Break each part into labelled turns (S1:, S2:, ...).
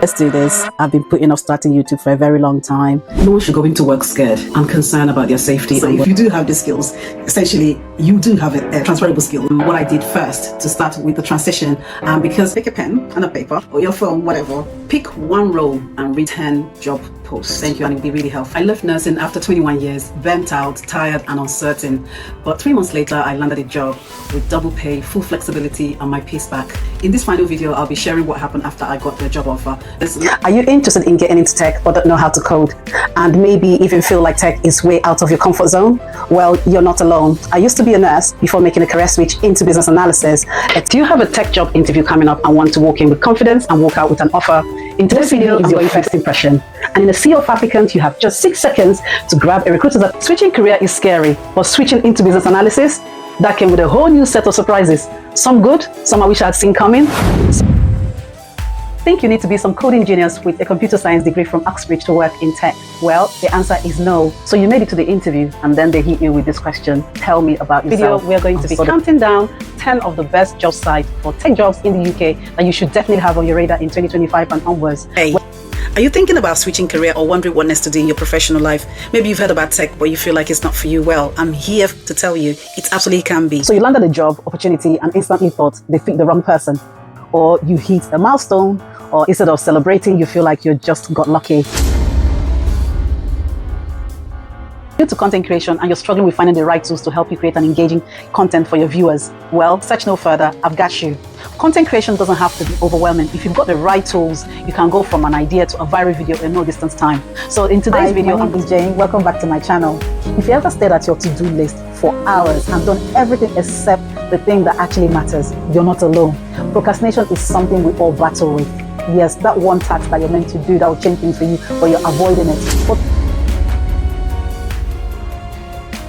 S1: Let's do this. I've been putting off starting YouTube for a very long time. No one should go into work scared and concerned about their safety. So if you do have the skills, essentially you do have a transferable skill. What I did first to start with the transition, because pick a pen and a paper or your phone, whatever, pick one role and read 10 job posts. Thank you, and it'll be really helpful. I left nursing after 21 years, burnt out, tired and uncertain. But 3 months later, I landed a job with double pay, full flexibility and my pace back. In this final video, I'll be sharing what happened after I got the job offer. Are you interested in getting into tech but don't know how to code, and maybe even feel like tech is way out of your comfort zone? Well, you're not alone. I used to be a nurse before making a career switch into business analysis. Do you have a tech job interview coming up and want to walk in with confidence and walk out with an offer? In today's video is your first impression, and in a sea of applicants, you have just 6 seconds to grab a recruiter. That switching career is scary, but switching into business analysis, that came with a whole new set of surprises. Some good, some I wish I had seen coming. Think you need to be some coding genius with a computer science degree from Oxbridge to work in tech? Well, the answer is no. So you made it to the interview and then they hit you with this question: tell me about yourself. We're going to be counting down 10 of the best job sites for tech jobs in the UK that you should definitely have on your radar in 2025 and onwards. Hey, are you thinking about switching career or wondering what next to do in your professional life? Maybe you've heard about tech, but you feel like it's not for you. Well, I'm here to tell you it absolutely can be. So you landed a job opportunity and instantly thought they picked the wrong person, or you hit a milestone, or instead of celebrating, you feel like you just got lucky. You're to content creation and you're struggling with finding the right tools to help you create an engaging content for your viewers. Well, search no further, I've got you. Content creation doesn't have to be overwhelming. If you've got the right tools, you can go from an idea to a viral video in no distance time. So in today's video, my name is Jane. Welcome back to my channel. If you ever stayed at your to-do list for hours and done everything except the thing that actually matters, you're not alone. Procrastination is something we all battle with. Yes, that one task that you're meant to do that will change things for you, but you're avoiding it. But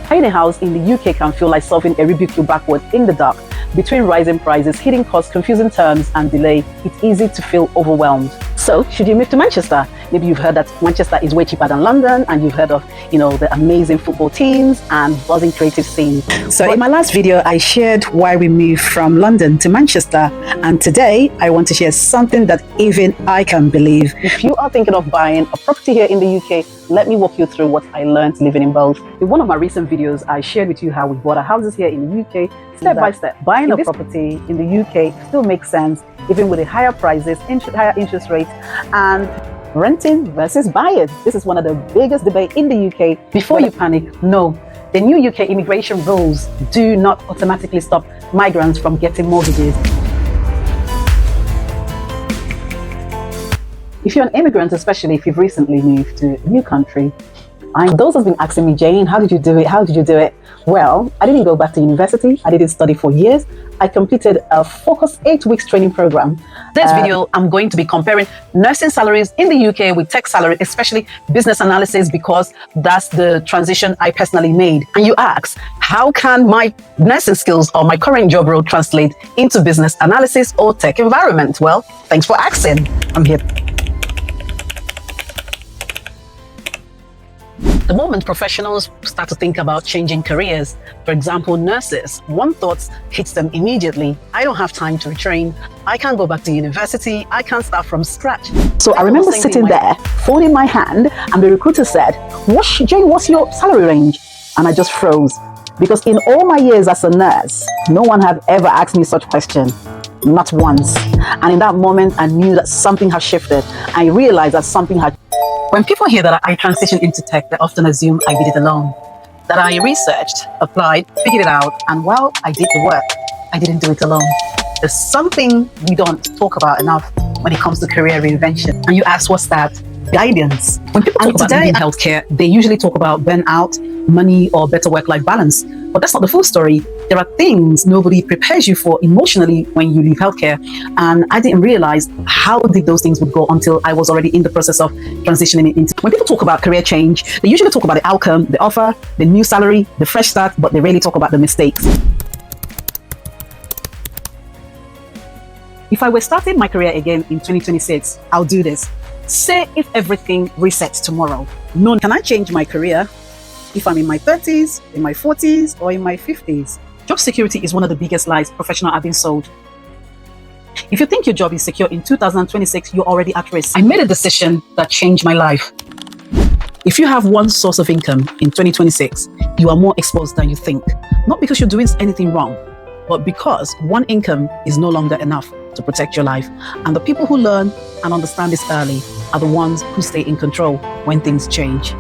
S1: buying a house in the UK can feel like solving a Rubik's Cube backward in the dark. Between rising prices, hidden costs, confusing terms and delay, it's easy to feel overwhelmed. So should you move to Manchester? Maybe you've heard that Manchester is way cheaper than London, and you've heard of, the amazing football teams and buzzing creative scenes. So in my last video, I shared why we moved from London to Manchester, and today I want to share something that even I can believe. If you are thinking of buying a property here in the UK, let me walk you through what I learned living in both. In one of my recent videos, I shared with you how we bought our houses here in the UK, step by step. Buying a property in the UK still makes sense, even with the higher prices, higher interest rates, and renting versus buying. This is one of the biggest debates in the UK. Before you panic, no. The new UK immigration rules do not automatically stop migrants from getting mortgages. If you're an immigrant, especially if you've recently moved to a new country, those have been asking me, Jane, how did you do it? How did you do it? Well, I didn't go back to university. I didn't study for years. I completed a focused 8 weeks training program. This video, I'm going to be comparing nursing salaries in the UK with tech salaries, especially business analysis, because that's the transition I personally made. And you ask, how can my nursing skills or my current job role translate into business analysis or tech environment? Well, thanks for asking. I'm here. The moment professionals start to think about changing careers, for example, nurses, one thought hits them immediately: I don't have time to retrain, I can't go back to university, I can't start from scratch. So I remember sitting there, folding my hand, and the recruiter said, Jane, what's your salary range? And I just froze, because in all my years as a nurse, no one had ever asked me such a question. Not once. And in that moment, I knew that something had shifted. I realized that something had. When people hear that I transitioned into tech, they often assume I did it alone. That I researched, applied, figured it out, and while I did the work, I didn't do it alone. There's something we don't talk about enough when it comes to career reinvention. And you ask, what's that? Guidance. When people talk about leaving healthcare, they usually talk about burnout, money, or better work-life balance. But that's not the full story. There are things nobody prepares you for emotionally when you leave healthcare. And I didn't realize how deep those things would go until I was already in the process of transitioning into. When people talk about career change, they usually talk about the outcome, the offer, the new salary, the fresh start, but they rarely talk about the mistakes. If I were starting my career again in 2026, I'll do this. Say if everything resets tomorrow. No, can I change my career if I'm in my 30s, in my 40s, or in my 50s? Job security is one of the biggest lies professionals have been sold. If you think your job is secure in 2026, you're already at risk. I made a decision that changed my life. If you have one source of income in 2026, you are more exposed than you think. Not because you're doing anything wrong, but because one income is no longer enough to protect your life. And the people who learn and understand this early are the ones who stay in control when things change.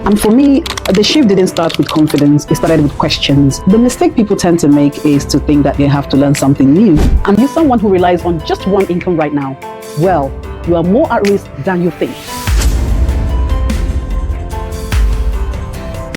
S1: And for me, the shift didn't start with confidence, it started with questions. The mistake people tend to make is to think that they have to learn something new. And you're someone who relies on just one income right now. Well, you are more at risk than you think.